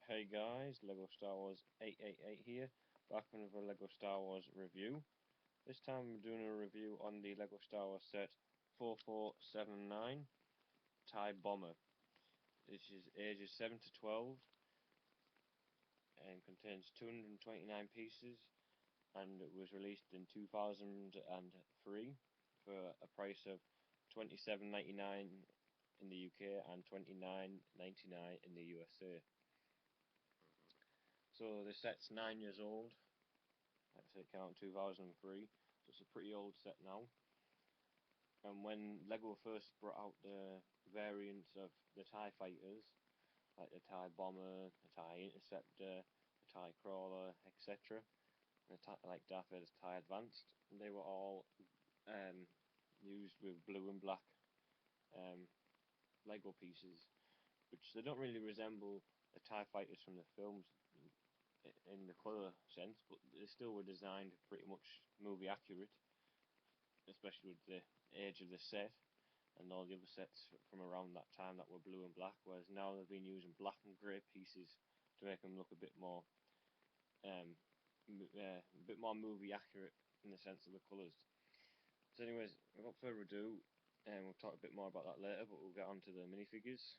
Hey guys, Lego Star Wars 888 here, back with another Lego Star Wars review. This time we're doing a review on the Lego Star Wars set 4479 TIE Bomber. This is ages 7 to 12 and contains 229 pieces, and it was released in 2003 for a price of $27.99 in the UK and $29.99 in the USA. So the set's 9 years old. Like I said, it came out in 2003, so it's a pretty old set now. And when Lego first brought out the variants of the TIE fighters, like the TIE Bomber, the TIE Interceptor, the TIE Crawler, etc., like Darth Vader's TIE Advanced, they were all used with blue and black Lego pieces, which they don't really resemble the TIE fighters from the films in the colour sense, but they still were designed pretty much movie accurate, especially with the age of the set and all the other sets from around that time that were blue and black, whereas now they've been using black and grey pieces to make them look a bit more movie accurate in the sense of the colours. So anyways, without further ado, we'll talk a bit more about that later, but we'll get on to the minifigures.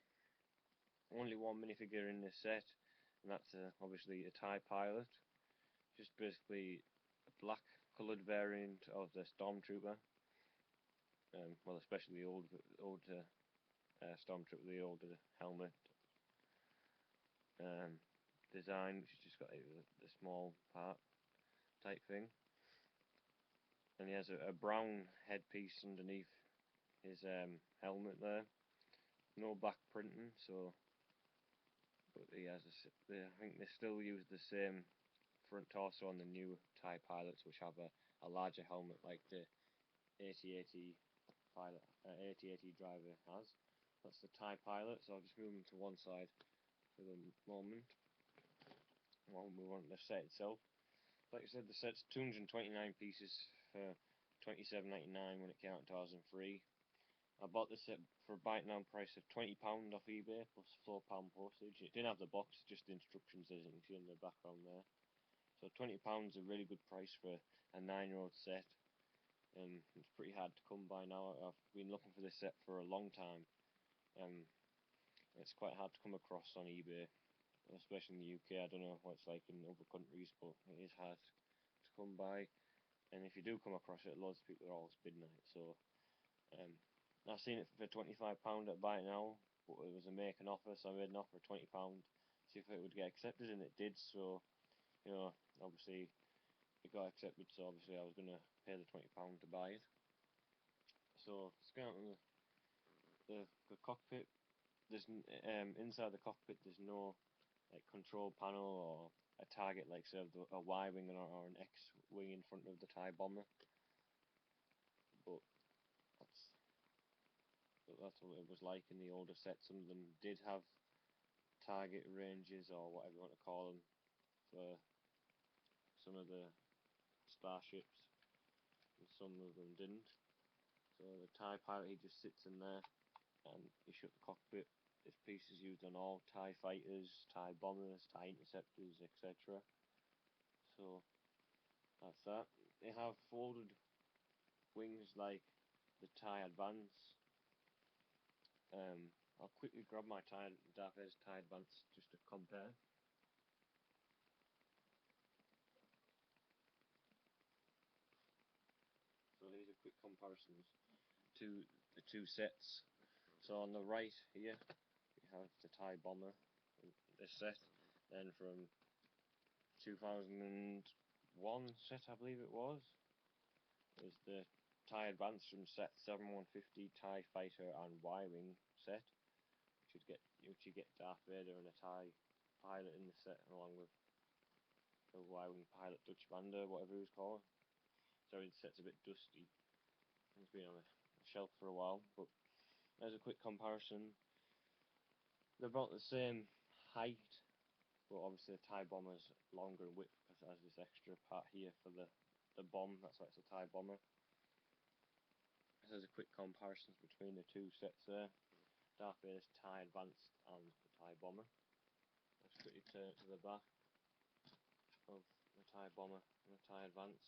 Only one minifigure in this set, and that's obviously a TIE Pilot. Just basically a black coloured variant of the Stormtrooper. Well, especially the old Stormtrooper, the older helmet design, which has just got the small part type thing. And he has a brown headpiece underneath his helmet there. No back printing, so. But he has I think they still use the same front torso on the new TIE Pilots, which have a larger helmet like the AT-AT pilot, AT-AT driver has. That's the TIE Pilot, so I'll just move them to one side for the moment. We'll move on to the set itself. Like I said, the set's 229 pieces for $27.99 when it came out in 2003. I bought this set for a bite now price of £20 off eBay plus £4 postage. It didn't have the box, just the instructions as you can see in the background there. So £20 is a really good price for a 9-year-old set. It's pretty hard to come by now. I've been looking for this set for a long time. It's quite hard to come across on eBay, especially in the UK. I don't know what it's like in other countries, but it is hard to come by. And if you do come across it, loads of people are always bidding on it. So I've seen it for £25 at Buy It Now, but it was a make an offer, so I made an offer of £20, see if it would get accepted, and it did. So, you know, obviously it got accepted, so obviously I was going to pay the £20 to buy it. So let's go on the cockpit. There's inside the cockpit there's no like control panel or a target like say a Y-wing or an X-wing in front of the TIE Bomber, but that's what it was like in the older set. Some of them did have target ranges or whatever you want to call them for some of the starships, and some of them didn't. So the TIE Pilot, he just sits in there and you shut the cockpit. This piece is used on all TIE fighters, TIE Bombers, TIE Interceptors, etc. So that's that. They have folded wings like the TIE Advance. I'll quickly grab my Darth Vader's TIE Advance just to compare. So these are quick comparisons to the two sets. So on the right here we have the TIE Bomber, this set, then from 2001 set I believe it was, is the TIE Advance from set 7150 TIE Fighter and Y-Wing set, which you get Darth Vader and a TIE Pilot in the set, along with the Y-Wing pilot Dutch Vander, whatever he was called. Sorry, the set's a bit dusty. It's been on a shelf for a while, but as a quick comparison, they're about the same height, but obviously the TIE Bomber's longer in width because it has this extra part here for the bomb. That's why it's a TIE Bomber. There's a quick comparison between the two sets there. Darth Vader's TIE Advanced and the TIE Bomber. Let's quickly turn it to the back of the Thai Bomber and the Thai Advance.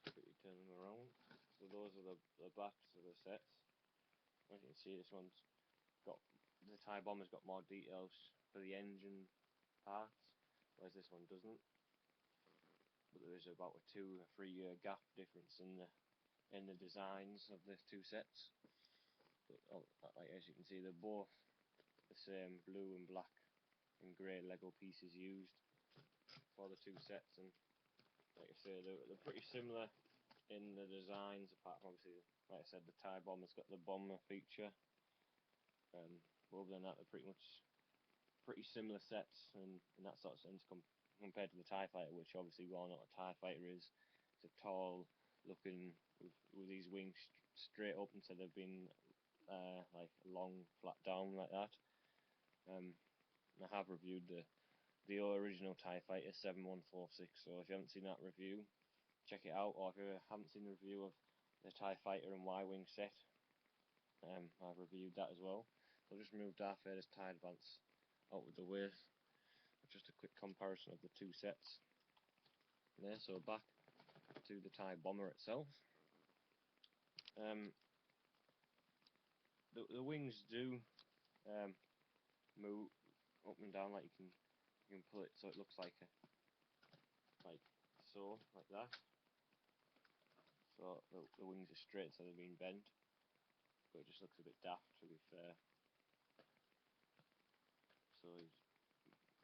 Quickly turn them around. So those are the backs of the sets. As you can see, this one's got, the Thai Bomber's got more details for the engine parts, whereas this one doesn't. But there is about a 2 or 3 year gap difference in the designs of the two sets. But like, as you can see, they're both the same blue and black and grey Lego pieces used for the two sets, and like I say, they're pretty similar in the designs, apart from obviously, like I said, the Thai Bomber's got the bomber feature. Other than that, they're pretty similar sets in that sort of sense compared to the TIE Fighter, which obviously we all know what a TIE Fighter is. It's a tall looking with these wings straight up instead of being like long flat down like that. I have reviewed the original TIE Fighter 7146, so if you haven't seen that review, check it out. Or if you haven't seen the review of the TIE Fighter and Y-Wing set, I've reviewed that as well. So I'll just move Darth Vader's TIE Advance out of the way. Just a quick comparison of the two sets. There, so back to the Thai Bomber itself. The wings do move up and down, like you can pull it so it looks like like that. So the wings are straight instead of being bent, but it just looks a bit daft, to be fair. So he's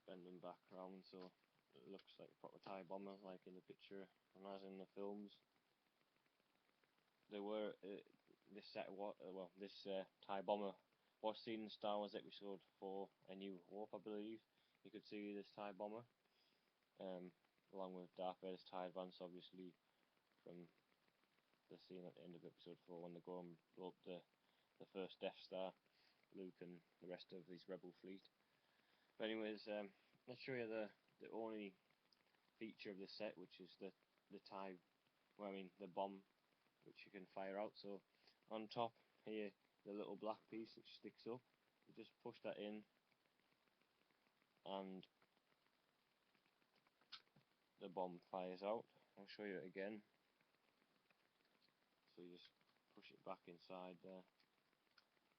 bend them back around so it looks like a proper Thai Bomber, like in the picture and as in the films. There were this Thai Bomber was seen in Star Wars Episode 4: A New Hope, I believe. You could see this Thai Bomber, along with Darth Vader's Thai Advance, obviously from the scene at the end of Episode 4 when they go and blow up the first Death Star, Luke and the rest of his rebel fleet. But anyways, let's show you the only feature of the set, which is the the bomb, which you can fire out. So on top here, the little black piece which sticks up, you just push that in and the bomb fires out. I'll show you it again. So you just push it back inside there,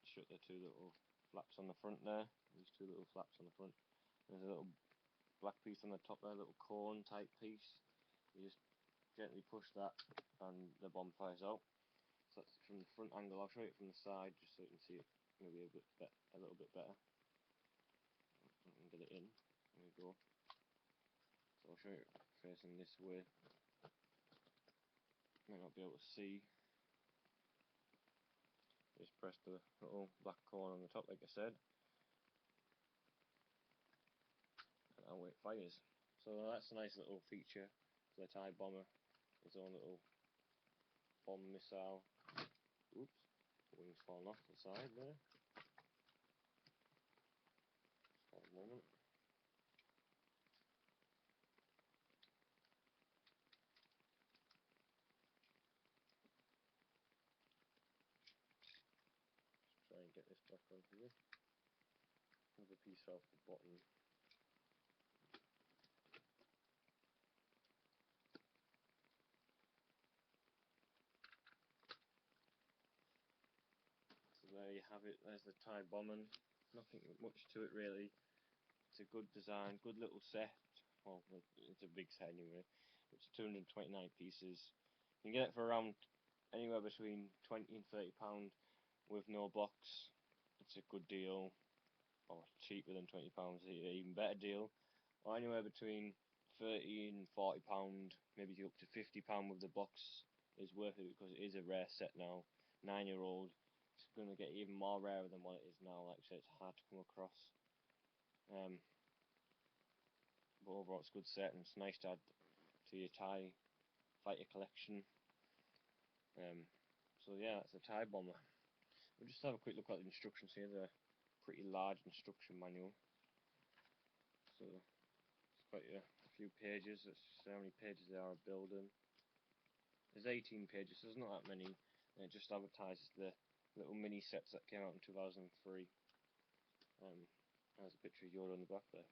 shut the two little flaps on the front there, these two little flaps on the front. There's a little black piece on the top there, a little cone type piece. You just gently push that and the bomb fires out. So that's from the front angle. I'll show you it from the side just so you can see it maybe a little bit better. And get it in. There we go. So I'll show you it facing this way. Might not be able to see. Just press the little black cone on the top, like I said, and away it fires. So that's a nice little feature for the Thai Bomber. His own little bomb missile. Oops, the wings falling off the side there. Just a moment. Just try and get this back on here. Another piece off the bottom. So there you have it. There's the Thai Bomber. Nothing much to it really. It's a good design, good little set. Well, it's a big set anyway. It's 229 pieces. You can get it for around anywhere between £20 and £30 with no box. It's a good deal, or cheaper than £20, even better deal. Or anywhere between £30 and £40, maybe up to £50 with the box is worth it, because it is a rare set now. 9-year-old. It's going to get even more rarer than what it is now. Like I said, it's hard to come across. But overall it's a good set, and it's nice to add to your TIE Fighter collection. So yeah, that's a TIE Bomber. We'll just have a quick look at the instructions here. They're a pretty large instruction manual. So it's quite a few pages. Let's see how many pages there are building. There's 18 pages, so there's not that many. And it just advertises the little mini sets that came out in 2003. There's a picture of Yoda on the back there.